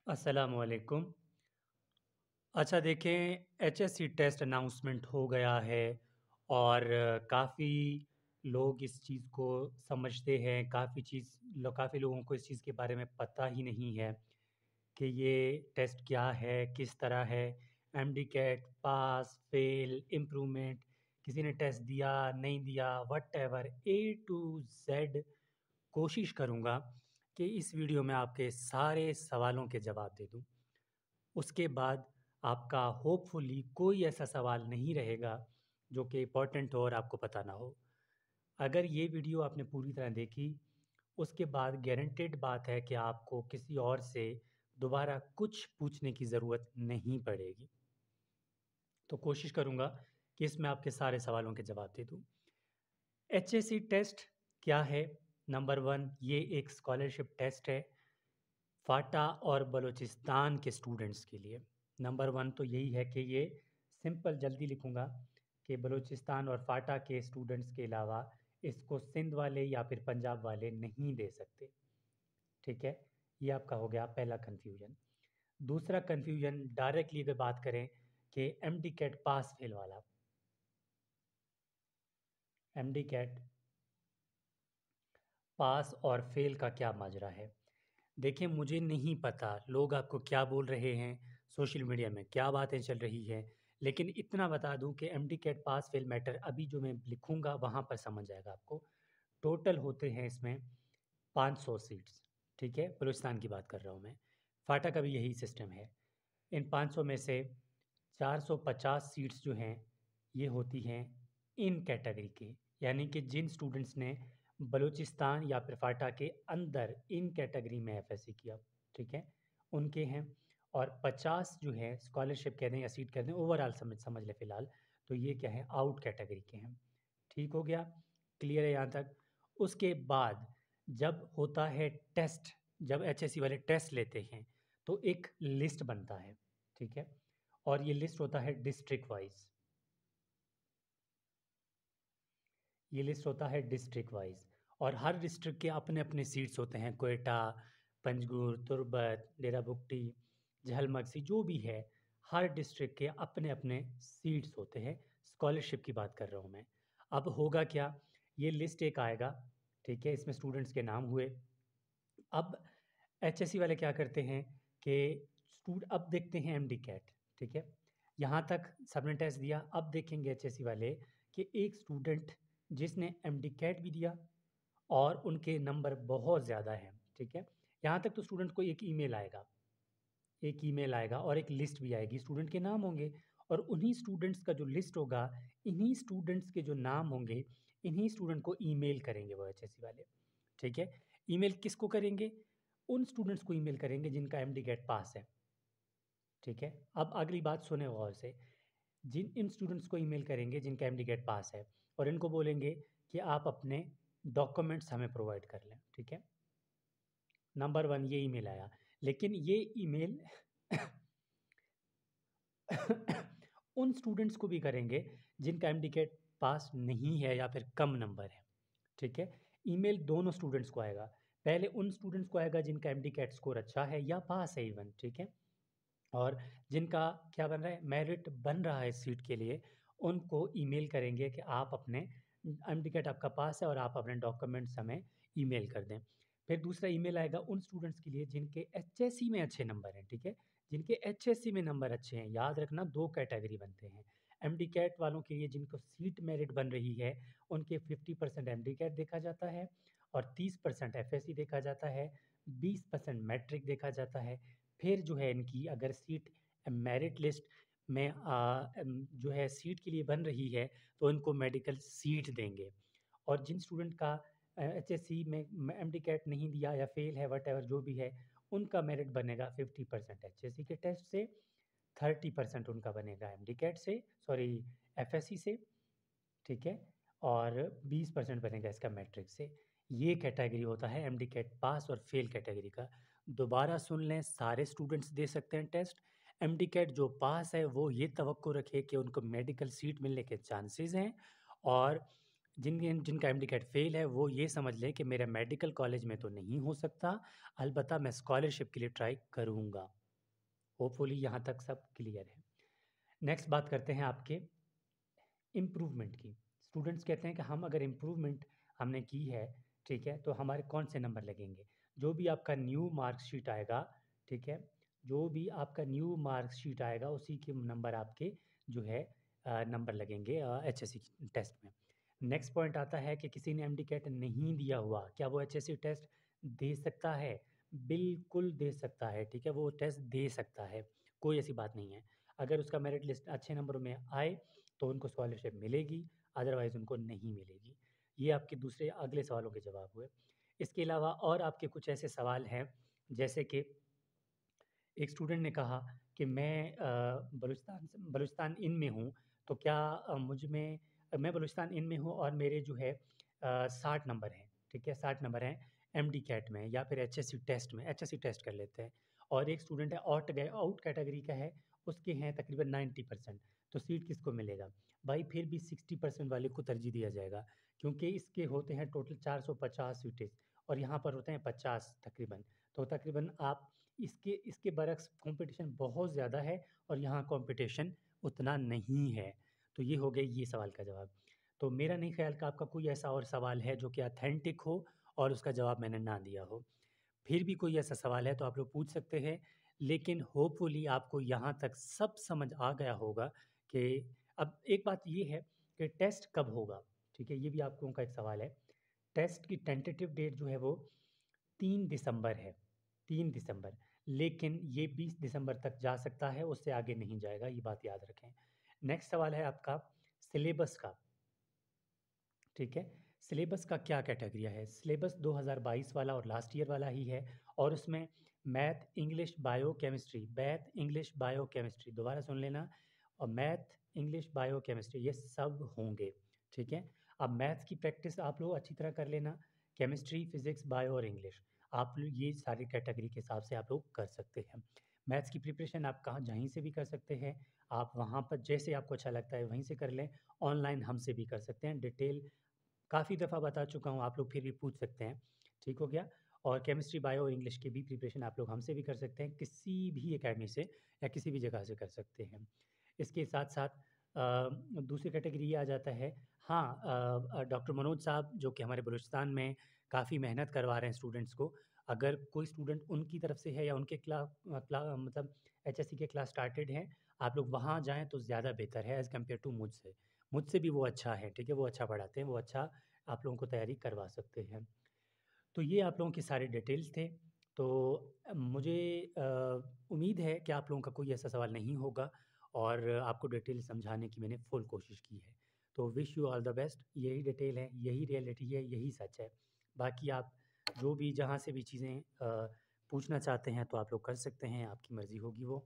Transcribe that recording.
अस्सलामुअलैकुम। अच्छा देखें, एचएससी टेस्ट अनाउंसमेंट हो गया है और काफ़ी लोग इस चीज़ को समझते हैं, काफ़ी लोगों को इस चीज़ के बारे में पता ही नहीं है कि ये टेस्ट क्या है, किस तरह है, एमडी-कैट, पास, फेल, इम्प्रूवमेंट, किसी ने टेस्ट दिया, नहीं दिया, व्हाटएवर ए टू ज़ेड कोशिश करूँगा कि इस वीडियो में आपके सारे सवालों के जवाब दे दूँ। उसके बाद आपका होपफुली कोई ऐसा सवाल नहीं रहेगा जो कि इम्पोर्टेंट हो और आपको पता ना हो। अगर ये वीडियो आपने पूरी तरह देखी, उसके बाद गारंटेड बात है कि आपको किसी और से दोबारा कुछ पूछने की ज़रूरत नहीं पड़ेगी। तो कोशिश करूँगा कि इसमें आपके सारे सवालों के जवाब दे दूँ। एचएससी टेस्ट क्या है? नंबर 1, ये एक स्कॉलरशिप टेस्ट है फाटा और बलूचिस्तान के स्टूडेंट्स के लिए। नंबर 1 तो यही है कि ये सिंपल जल्दी लिखूँगा कि बलूचिस्तान और फाटा के स्टूडेंट्स के अलावा इसको सिंध वाले या फिर पंजाब वाले नहीं दे सकते। ठीक है? ये आपका हो गया पहला कन्फ्यूजन। दूसरा कन्फ्यूजन डायरेक्टली अगर बात करें कि एमडी कैट पास फेल वाला। एमडी कैट पास और फेल का क्या माजरा है? देखिए, मुझे नहीं पता लोग आपको क्या बोल रहे हैं, सोशल मीडिया में क्या बातें चल रही हैं, लेकिन इतना बता दूं कि MD CAT pass fail matter अभी जो मैं लिखूंगा वहाँ पर समझ जाएगा आपको। टोटल होते हैं इसमें 500 सीट्स। ठीक है, बलूचिस्तान की बात कर रहा हूँ मैं। फाटा का भी यही सिस्टम है। इन 500 में से 450 सीट्स जो हैं ये होती हैं इन कैटेगरी के, यानी कि जिन स्टूडेंट्स ने बलूचिस्तान या फिर फाटा के अंदर इन कैटेगरी में एफएससी किया, ठीक है, उनके हैं। और 50 जो है स्कॉलरशिप कह दें या सीट कह दें, ओवरऑल समझ ले फिलहाल, तो ये क्या है, आउट कैटेगरी के हैं। ठीक हो गया? क्लियर है यहाँ तक? उसके बाद जब होता है टेस्ट, जब एचएससी वाले टेस्ट लेते हैं तो एक लिस्ट बनता है। ठीक है, और ये लिस्ट होता है डिस्ट्रिक्ट वाइज। ये लिस्ट होता है डिस्ट्रिक्ट वाइज, और हर डिस्ट्रिक्ट के अपने अपने सीट्स होते हैं। कोयटा, पंजगुर, तुर्बत, डेरा बुगटी, झलमगसी, जो भी है, हर डिस्ट्रिक्ट के अपने अपने सीट्स होते हैं। स्कॉलरशिप की बात कर रहा हूँ मैं। अब होगा क्या, ये लिस्ट एक आएगा, ठीक है, इसमें स्टूडेंट्स के नाम हुए। अब एचएससी वाले क्या करते हैं कि अब देखते हैं एमडी कैट। ठीक है, यहाँ तक सबने टेस्ट दिया। अब देखेंगे एचएससी वाले कि एक स्टूडेंट जिसने एमडी कैट भी दिया और उनके नंबर बहुत ज़्यादा हैं। ठीक है, यहाँ तक तो स्टूडेंट को एक ईमेल आएगा और एक लिस्ट भी आएगी, स्टूडेंट के नाम होंगे। और उन्हीं स्टूडेंट्स का जो लिस्ट होगा, इन्हीं स्टूडेंट्स के जो नाम होंगे, इन्हीं स्टूडेंट को ईमेल करेंगे वो एचएससी वाले। ठीक है, ईमेल किसको करेंगे? उन स्टूडेंट्स को ईमेल करेंगे जिनका एमडी गेट पास है। ठीक है, अब अगली बात सुने गौर से। जिन इन स्टूडेंट्स को ईमेल करेंगे जिनका एमडी गेट पास है, और इनको बोलेंगे कि आप अपने डॉक्यूमेंट्स हमें प्रोवाइड कर लें। ठीक है, नंबर 1 ये ईमेल आया, लेकिन ये ईमेल उन स्टूडेंट्स को भी करेंगे जिनका एमडी गेट पास नहीं है या फिर कम नंबर है। ठीक है, ईमेल दोनों स्टूडेंट्स को आएगा। पहले उन स्टूडेंट्स को आएगा जिनका एमडी कैट स्कोर अच्छा है या पास है इवन। ठीक है, और जिनका क्या बन रहा है, मेरिट बन रहा है इस सीट के लिए, उनको ईमेल करेंगे कि आप अपने एमडी कैट आपका पास है और आप अपने डॉक्यूमेंट्स हमें ईमेल कर दें। फिर दूसरा ईमेल आएगा उन स्टूडेंट्स के लिए जिनके एचएससी में अच्छे नंबर हैं। ठीक है, जिनके एचएससी में नंबर अच्छे हैं, याद रखना दो कैटेगरी बनते हैं। एमडी कैट वालों के लिए जिनको सीट मेरिट बन रही है, उनके 50% एमडी कैट देखा जाता है और 30% एफएससी देखा जाता है, 20% मैट्रिक देखा जाता है। फिर जो है इनकी अगर सीट मेरिट लिस्ट में जो है सीट के लिए बन रही है, तो इनको मेडिकल सीट देंगे। और जिन स्टूडेंट का एचएससी में एमडी कैट नहीं दिया या फेल है, वट एवर जो भी है, उनका मेरिट बनेगा 50% एचएससी के टेस्ट से, 30% उनका बनेगा एमडी कैट से, सॉरी एफएससी से। ठीक है, और 20% बनेगा इसका मैट्रिक से। ये कैटेगरी होता है एमडी कैट पास और फेल कैटेगरी का। दोबारा सुन लें, सारे स्टूडेंट्स दे सकते हैं टेस्ट। एमडी कैट जो पास है वो ये तवक्को रखे कि उनको मेडिकल सीट मिलने के चांसेस हैं, और जिनका एमडी-कैट फ़ेल है वो ये समझ लें कि मेरा मेडिकल कॉलेज में तो नहीं हो सकता, अलबत्ता मैं स्कॉलरशिप के लिए ट्राई करूँगा। होपफुली यहाँ तक सब क्लियर है। नेक्स्ट बात करते हैं आपके इम्प्रूवमेंट की। स्टूडेंट्स कहते हैं कि हम अगर इम्प्रूवमेंट हमने की है, ठीक है, तो हमारे कौन से नंबर लगेंगे? जो भी आपका न्यू मार्कशीट आएगा, ठीक है, जो भी आपका न्यू मार्कशीट आएगा उसी के नंबर आपके जो है नंबर लगेंगे एचएससी टेस्ट में। नेक्स्ट पॉइंट आता है कि किसी ने एमडी-कैट नहीं दिया हुआ, क्या वो एचएससी टेस्ट दे सकता है? बिल्कुल दे सकता है, ठीक है, वो टेस्ट दे सकता है, कोई ऐसी बात नहीं है। अगर उसका मेरिट लिस्ट अच्छे नंबरों में आए तो उनको स्कॉलरशिप मिलेगी, अदरवाइज़ उनको नहीं मिलेगी। ये आपके दूसरे अगले सवालों के जवाब हुए। इसके अलावा और आपके कुछ ऐसे सवाल हैं, जैसे कि एक स्टूडेंट ने कहा कि बलूचिस्तान इन में हूँ, तो क्या मुझ में मैं बलूचिस्तान इन में हूँ और मेरे जो है 60 नंबर हैं, ठीक है? 60 नंबर हैं एमडी-कैट में या फिर एचएससी टेस्ट कर लेते हैं। और एक स्टूडेंट है आउट कैटेगरी का है, उसके हैं तकरीबन 90%, तो सीट किसको मिलेगा? भाई फिर भी 60% वाले को तरजीह दिया जाएगा, क्योंकि इसके होते हैं टोटल 450 सीटें और यहाँ पर होते हैं 50 तकरीबन। तो तकरीबन आप इसके इसके बरक्स कॉम्पिटिशन बहुत ज़्यादा है और यहाँ कॉम्पिटिशन उतना नहीं है। तो ये हो गया ये सवाल का जवाब। तो मेरा नहीं ख़्याल कि आपका कोई ऐसा और सवाल है जो कि ऑथेंटिक हो और उसका जवाब मैंने ना दिया हो। फिर भी कोई ऐसा सवाल है तो आप लोग पूछ सकते हैं, लेकिन होपफुली आपको यहाँ तक सब समझ आ गया होगा कि अब एक बात ये है कि टेस्ट कब होगा, ठीक है? ये भी आप लोगों का एक सवाल है। टेस्ट की टेंटेटिव डेट जो है वो 3 दिसंबर है, 3 दिसंबर। लेकिन ये 20 दिसंबर तक जा सकता है, उससे आगे नहीं जाएगा, ये बात याद रखें। नेक्स्ट सवाल है आपका सिलेबस का, ठीक है? सिलेबस का क्या कैटेगरी है? सिलेबस 2022 वाला और लास्ट ईयर वाला ही है और उसमें मैथ, इंग्लिश, बायो, केमिस्ट्री दोबारा सुन लेना और मैथ, इंग्लिश, बायो, केमिस्ट्री ये सब होंगे, ठीक है? अब मैथ्स की प्रैक्टिस आप लोग अच्छी तरह कर लेना, केमिस्ट्री, फिज़िक्स, बायो और इंग्लिश आप लोग ये सारी कैटेगरी के हिसाब से आप लोग कर सकते हैं। मैथ्स की प्रिपरेशन आप कहाँ जहीं से भी कर सकते हैं, आप वहाँ पर जैसे आपको अच्छा लगता है वहीं से कर लें, ऑनलाइन हमसे भी कर सकते हैं, डिटेल काफ़ी दफ़ा बता चुका हूँ, आप लोग फिर भी पूछ सकते हैं, ठीक हो गया? और केमिस्ट्री, बायो और इंग्लिश की भी प्रिपरेशन आप लोग हमसे भी कर सकते हैं, किसी भी अकेडमी से या किसी भी जगह से कर सकते हैं। इसके साथ-साथ दूसरी कैटेगरी ये आ जाता है हाँ डॉक्टर मनोज साहब जो कि हमारे बलूचिस्तान में काफ़ी मेहनत करवा रहे हैं स्टूडेंट्स को, अगर कोई स्टूडेंट उनकी तरफ से है या उनके मतलब एचएससी के क्लास स्टार्टेड हैं, आप लोग वहाँ जाएँ तो ज़्यादा बेहतर है एज़ कम्पेयर टू मुझसे। मुझसे भी वो अच्छा है, ठीक है? वो अच्छा पढ़ाते हैं, वो अच्छा आप लोगों को तैयारी करवा सकते हैं। तो ये आप लोगों के सारे डिटेल्स थे। तो मुझे उम्मीद है कि आप लोगों का कोई ऐसा सवाल नहीं होगा और आपको डिटेल समझाने की मैंने फुल कोशिश की है। तो wish you all the best. यही डिटेल है, यही रियलिटी है, यही सच है। बाकी आप जो भी जहाँ से भी चीज़ें पूछना चाहते हैं तो आप लोग कर सकते हैं, आपकी मर्ज़ी होगी वो।